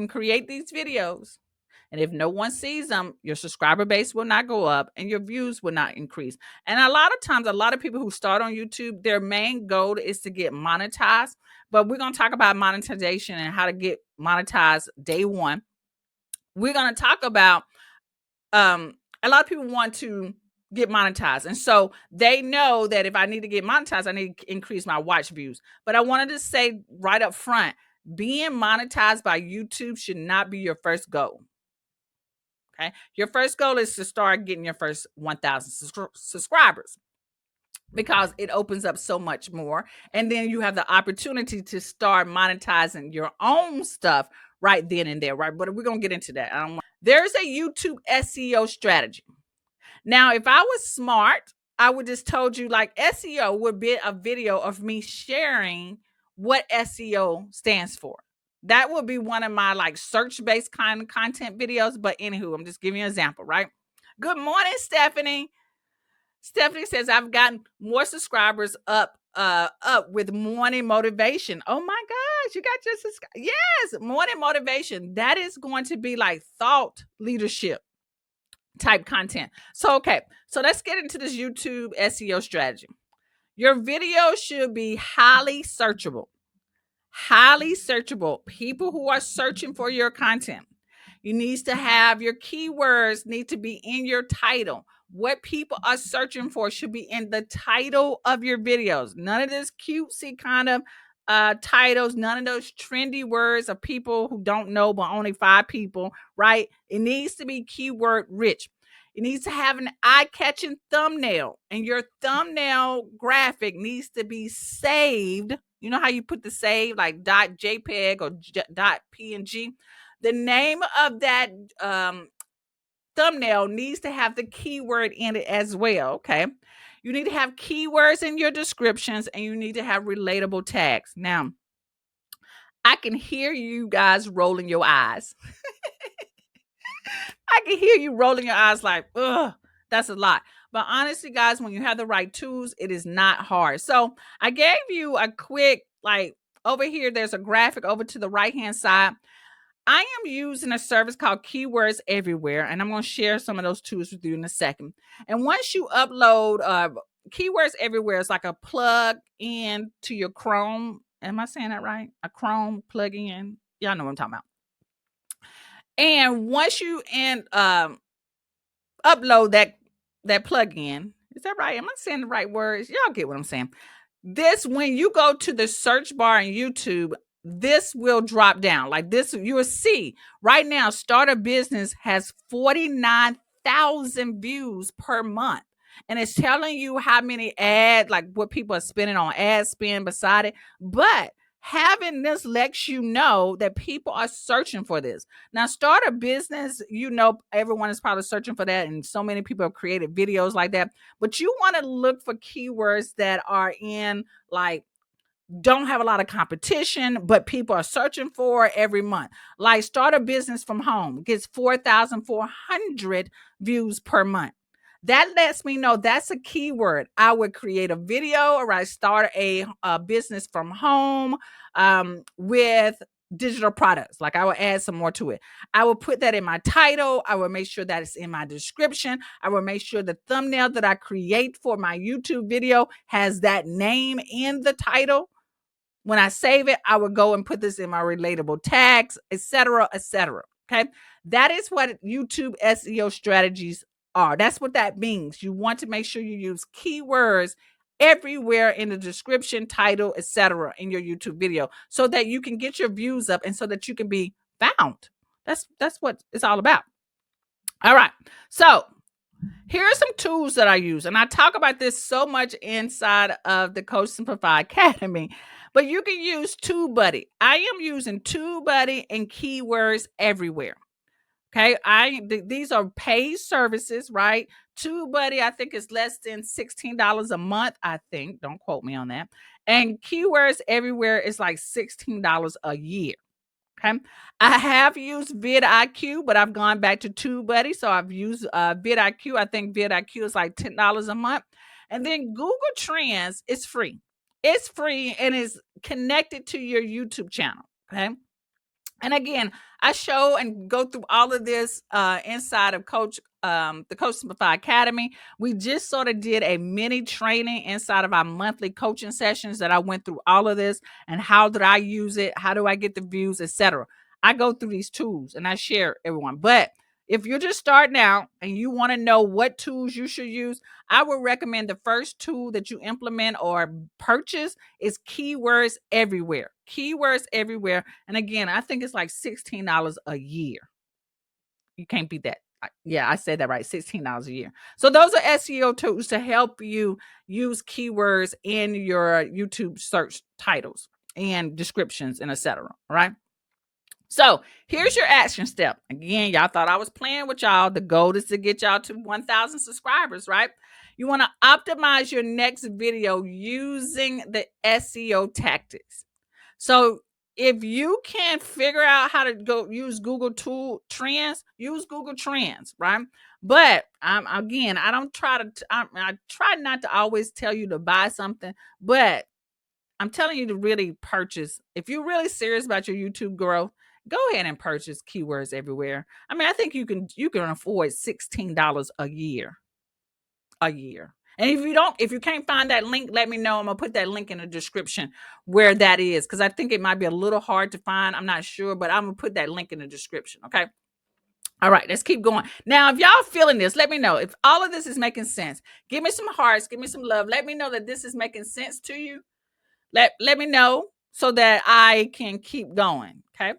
can create these videos, and if no one sees them, your subscriber base will not go up and your views will not increase. And a lot of times, a lot of people who start on YouTube, their main goal is to get monetized. But we're going to talk about monetization and how to get monetized day one. We're going to talk about a lot of people want to get monetized. And so they know that if I need to get monetized, I need to increase my watch views. But I wanted to say right up front, being monetized by YouTube should not be your first goal. Okay. Your first goal is to start getting your first 1,000 subscribers, because it opens up so much more. And then you have the opportunity to start monetizing your own stuff right then and there, right? But we're going to get into that. There's a YouTube SEO strategy. Now, if I was smart, I would just told you like SEO would be a video of me sharing what SEO stands for. That would be one of my like search-based kind of content videos. But anywho, I'm just giving you an example, right? Good morning, Stephanie. Stephanie says I've gotten more subscribers up with morning motivation. Oh my gosh, you got your yes, morning motivation. That is going to be like thought leadership type content. So okay, so let's get into this YouTube SEO strategy. Your video should be highly searchable. Highly searchable. People who are searching for your content. You need to have your keywords need to be in your title. What people are searching for should be in the title of your videos. None of this cutesy kind of titles, none of those trendy words of people who don't know but only 5 people, right? It needs to be keyword rich. It needs to have an eye-catching thumbnail, and your thumbnail graphic needs to be saved. You know how you put the save like .jpeg or .png? The name of that thumbnail needs to have the keyword in it as well, okay? You need to have keywords in your descriptions, and you need to have relatable tags. Now, I can hear you guys rolling your eyes. I can hear you rolling your eyes like, ugh, that's a lot. But honestly, guys, when you have the right tools, it is not hard. So I gave you a quick, like over here, there's a graphic over to the right-hand side. I am using a service called Keywords Everywhere, and I'm going to share some of those tools with you in a second. And once you upload Keywords Everywhere, is like a plug in to your Chrome. Am I saying that right? A Chrome plug-in. Y'all know what I'm talking about. And once you upload that plugin, is that right? Am I saying the right words? Y'all get what I'm saying. This, when you go to the search bar in YouTube, this will drop down like this. You will see right now, Start a Business has 49,000 views per month. And it's telling you how many like what people are spending on ad spend beside it. But having this lets you know that people are searching for this. Now, Start a Business, everyone is probably searching for that, and so many people have created videos like that. But you want to look for keywords that are in like don't have a lot of competition, but people are searching for every month. Like Start a Business from Home gets 4,400 views per month. That lets me know that's a keyword. I would create a video or I start a business from home with digital products. Like I will add some more to it. I will put that in my title. I will make sure that it's in my description. I will make sure the thumbnail that I create for my YouTube video has that name in the title. When I save it, I would go and put this in my relatable tags, etc., etc. Okay. That is what YouTube SEO strategies are. That's what that means. You want to make sure you use keywords everywhere in the description, title, etc. in your YouTube video so that you can get your views up and so that you can be found. That's what it's all about. All right. So here are some tools that I use, and I talk about this so much inside of the Coach Simplify Academy, but you can use TubeBuddy. I am using TubeBuddy and Keywords Everywhere. Okay, these are paid services, right? TubeBuddy, I think, is less than $16 a month. I think, don't quote me on that. And Keywords Everywhere is like $16 a year. Okay, I have used vidIQ, but I've gone back to TubeBuddy, so I've used vidIQ. I think vidIQ is like $10 a month, and then Google Trends is free. It's free and is connected to your YouTube channel. Okay. And again, I show and go through all of this inside of the Coach Simplify Academy. We just sort of did a mini training inside of our monthly coaching sessions that I went through all of this and how did I use it, how do I get the views, etc. I go through these tools and I share everyone. But if you're just starting out and you want to know what tools you should use, I would recommend the first tool that you implement or purchase is Keywords Everywhere. Keywords Everywhere. And again, I think it's like $16 a year. You can't beat that. Yeah, I said that right. $16 a year. So those are SEO tools to help you use keywords in your YouTube search titles and descriptions and etc. All right. So here's your action step. Again, y'all thought I was playing with y'all. The goal is to get y'all to 1,000 subscribers, right? You want to optimize your next video using the SEO tactics. So if you can't figure out how to go use Google tool trends, use Google Trends, right? But again, I don't try to. I try not to always tell you to buy something, but I'm telling you to really purchase. If you're really serious about your YouTube growth, go ahead and purchase Keywords Everywhere. I mean, I think you can afford $16 a year. A year. And if you can't find that link, let me know. I'm gonna put that link in the description where that is, because I think it might be a little hard to find. I'm not sure, but I'm gonna put that link in the description. Okay. All right, let's keep going. Now, if y'all feeling this, let me know. If all of this is making sense, give me some hearts, give me some love. Let me know that this is making sense to you. Let me know so that I can keep going. Okay.